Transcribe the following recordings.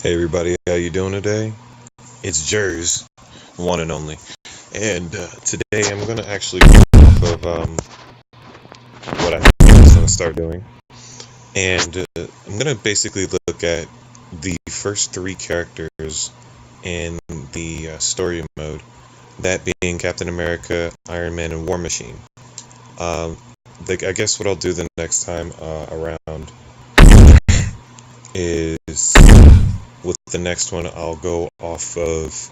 Hey everybody, how you doing today? It's Jers, one and only. And today I'm going to actually go off of what I was going to start doing. And I'm going to basically look at the first three characters in the story mode, that being Captain America, Iron Man, and War Machine. I guess what I'll do the next time around is with the next one, I'll go off of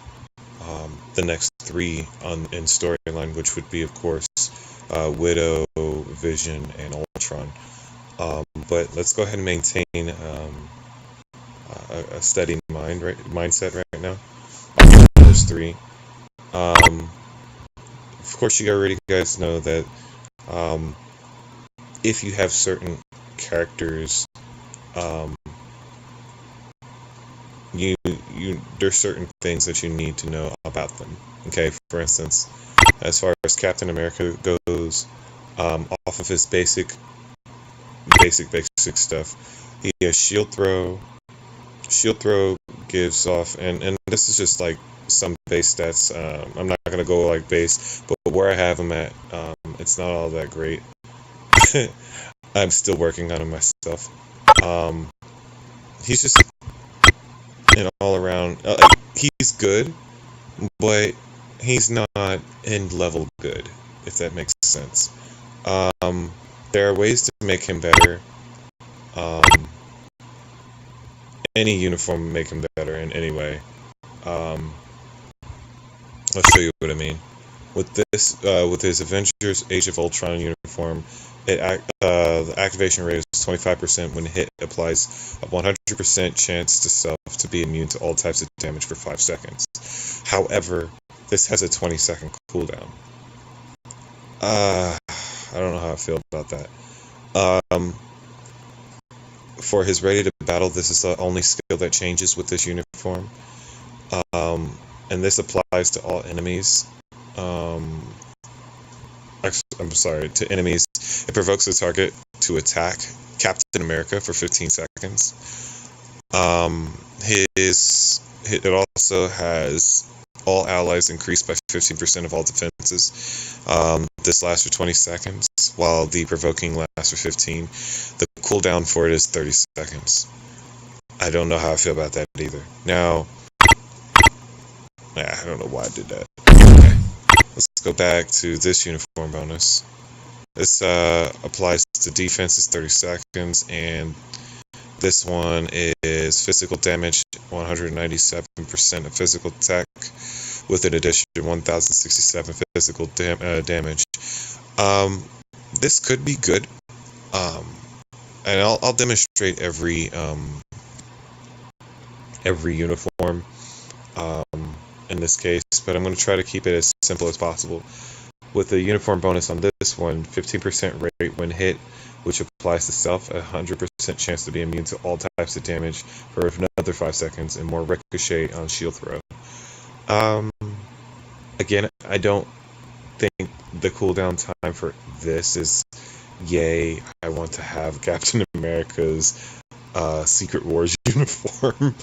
the next three in storyline, which would be, of course, Widow, Vision, and Ultron. But let's go ahead and maintain a steady mindset right now. Those three. Of course, you already guys know that if you have certain characters, there's certain things that you need to know about them. Okay, for instance, as far as Captain America goes, off of his basic stuff, he has shield throw. Shield throw gives off, and this is just like some base stats. I'm not gonna go like base, but where I have him at, it's not all that great. I'm still working on him myself. He's just an all around. He's good, but he's not end level good, if that makes sense. There are ways to make him better. Any uniform make him better in any way. I'll show you what I mean. With his Avengers Age of Ultron uniform, the activation rate is 25% when hit, applies a 100% chance to self to be immune to all types of damage for 5 seconds. However, this has a 20-second cooldown. I don't know how I feel about that. For his ready to battle, this is the only skill that changes with this uniform. And this applies to all enemies. I'm sorry, to enemies. It provokes the target to attack Captain America for 15 seconds. It also has all allies increased by 15% of all defenses. This lasts for 20 seconds, while the provoking lasts for 15. The cooldown for it is 30 seconds. I don't know how I feel about that either. Now, I don't know why I did that. Okay, let's go back to this uniform bonus. This applies to defenses 30 seconds, and this one is physical damage, 197% of physical attack, with an addition 1067 physical damage. This could be good, and I'll demonstrate every uniform in this case, but I'm going to try to keep it as simple as possible. With the uniform bonus on this one, 15% rate when hit, which applies to self, a 100% chance to be immune to all types of damage for another 5 seconds, and more ricochet on shield throw. Again, I don't think the cooldown time for this is yay. I want to have Captain America's Secret Wars uniform.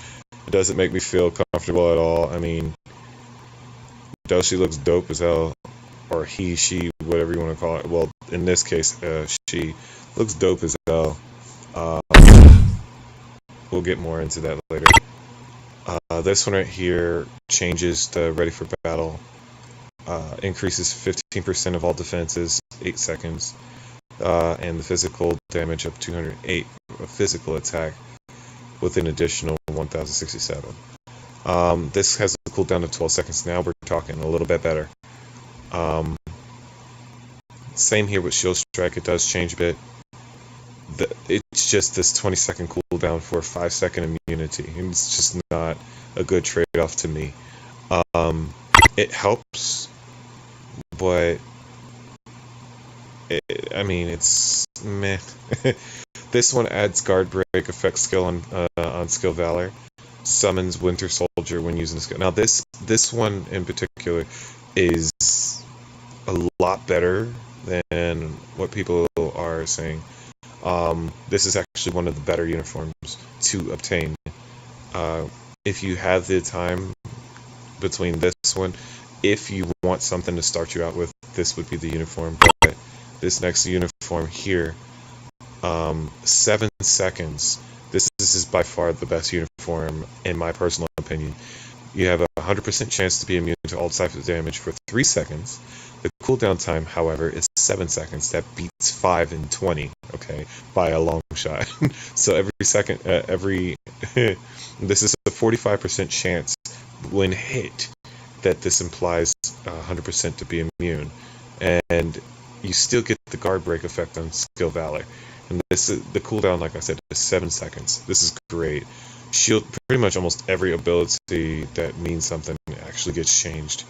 It doesn't make me feel comfortable at all. I mean, though she looks dope as hell, or he, she, whatever you want to call it. Well, in this case, she looks dope as hell. We'll get more into that later. This one right here changes the ready for battle. Increases 15% of all defenses, 8 seconds. And the physical damage up 208 physical attack with an additional 1067. This has a cooldown of 12 seconds. Now we're talking a little bit better. Same here with Shield Strike. It does change a bit. It's just this 20-second cooldown for 5-second immunity. It's just not a good trade-off to me. It helps, but it's meh. This one adds guard break effect skill on skill Valor. Summons Winter Soldier when using the skill. Now this one in particular is a lot better than what people are saying. This is actually one of the better uniforms to obtain. If you have the time between this one, if you want something to start you out with, this would be the uniform. But this next uniform here, 7 seconds. This is by far the best uniform in my personal opinion. You have a 100% chance to be immune to all types of damage for 3 seconds. The cooldown time, however, is 7 seconds. That beats 5 and 20, okay, by a long shot. So every second, this is a 45% chance when hit that this implies 100% to be immune. And you still get the guard break effect on Skill Valor. And this is, the cooldown, like I said, is 7 seconds. This is great. Shield, pretty much almost every ability that means something actually gets changed.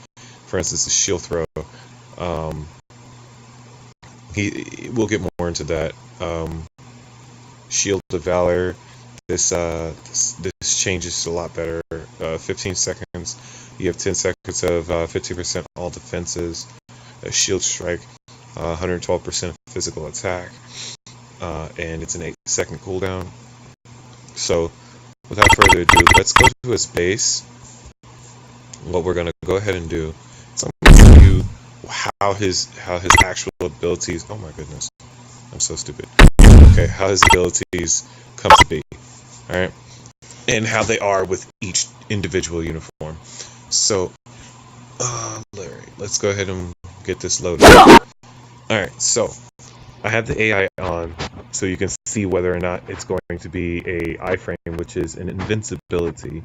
For instance, the shield throw. We'll get more into that. Shield of Valor. This changes a lot better. 15 seconds. You have 10 seconds of 15% all defenses. A shield strike. 112% physical attack. And it's an 8-second cooldown. So, without further ado, let's go to his base. What we're gonna go ahead and do is I'm gonna show you how his actual abilities. Oh my goodness, I'm so stupid. Okay, how his abilities come to be. All right, and how they are with each individual uniform. So, Larry, let's go ahead and get this loaded. All right, so I have the AI on, so you can see whether or not it's going to be a iframe, which is an invincibility.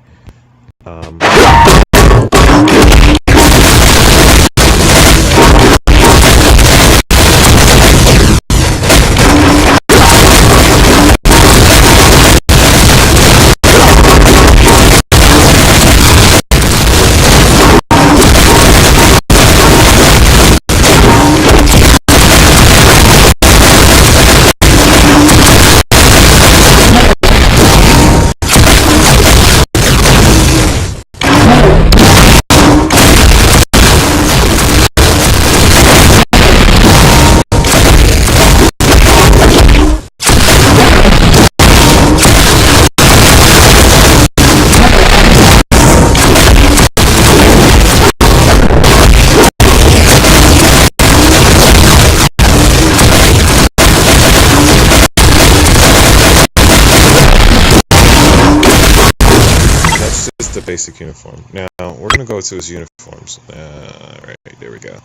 The basic uniform. Now we're gonna go to his uniforms. Right, there we go.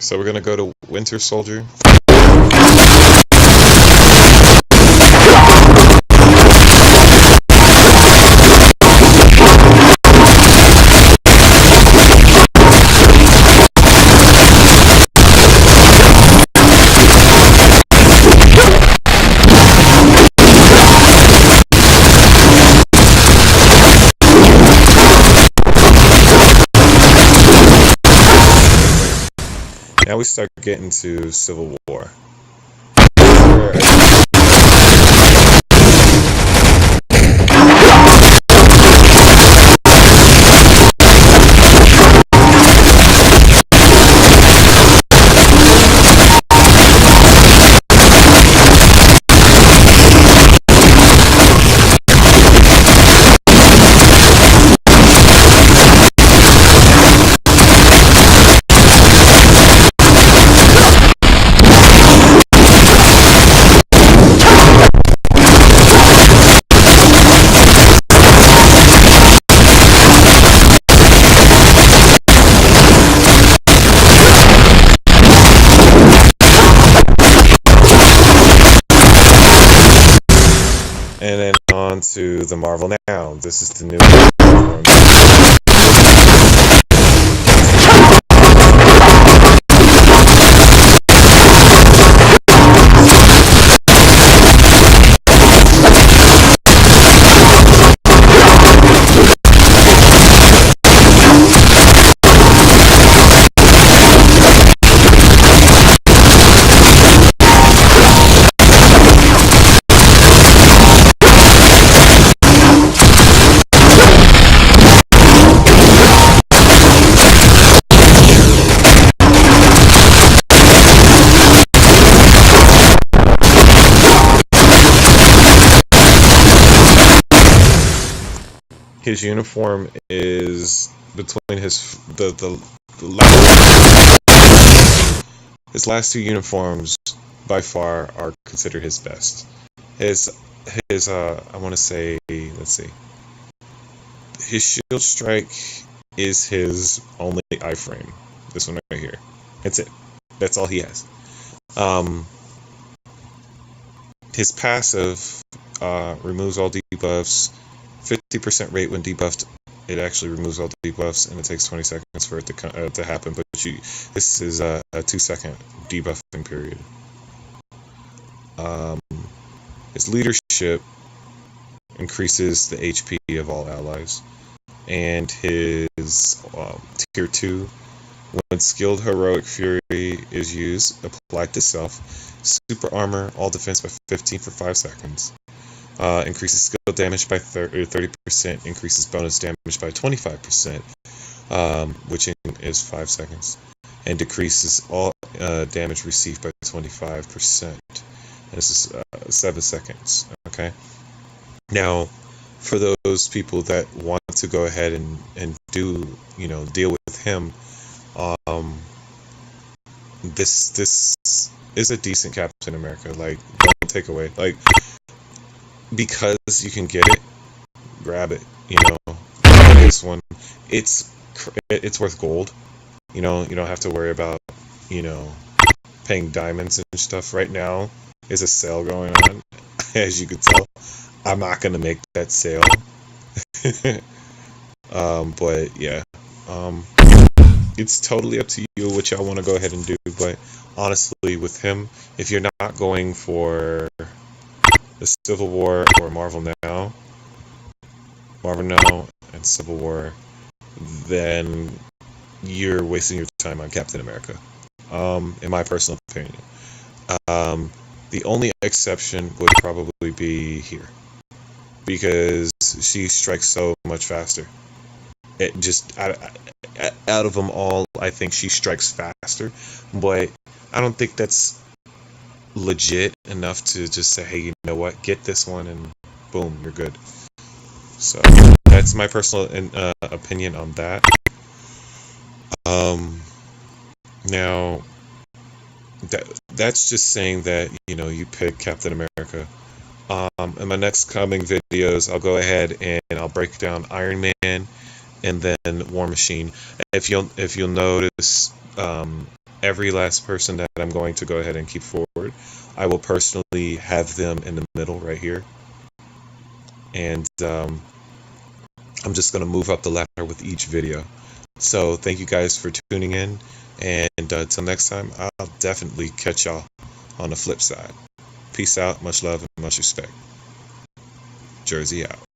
So we're gonna go to Winter Soldier. Now we start getting to Civil War. And then on to the Marvel Now. This is the new uniform. His uniform is between his last two uniforms by far are considered his best. His I want to say, let's see, his shield strike is his only iframe. This one right here. That's it. That's all he has. His passive removes all debuffs. 50% rate when debuffed. It actually removes all debuffs, and it takes 20 seconds for it to happen. But this is a 2-second debuffing period. His leadership increases the HP of all allies, and his tier 2, when skilled heroic fury is used, applied to self, super armor, all defense by 15 for 5 seconds. Increases skill damage by 30%, increases bonus damage by 25%, which is 5 seconds, and decreases all damage received by 25%. This is 7 seconds. Okay. Now, for those people that want to go ahead and do, deal with him, this is a decent Captain America. Like, don't take away. Like, because you can get it, grab it. This one, it's worth gold. You don't have to worry about paying diamonds and stuff. Right now is a sale going on, as you could tell. I'm not gonna make that sale. But yeah, it's totally up to you what y'all want to go ahead and do. But honestly, with him, if you're not going for the Civil War or Marvel Now and Civil War, then you're wasting your time on Captain America, in my personal opinion. The only exception would probably be here, because she strikes so much faster. It just, out of them all, I think she strikes faster, but I don't think that's legit enough to just say, hey, you know what, get this one and boom, you're good. So that's my personal opinion on that. Now that's just saying that you pick Captain America. In my next coming videos, I'll go ahead and I'll break down Iron Man and then War Machine. If you'll notice, every last person that I'm going to go ahead and keep forward, I will personally have them in the middle right here, and I'm just going to move up the ladder with each video. So thank you guys for tuning in, and until next time, I'll definitely catch y'all on the flip side. Peace out, much love, and much respect. Jersey out.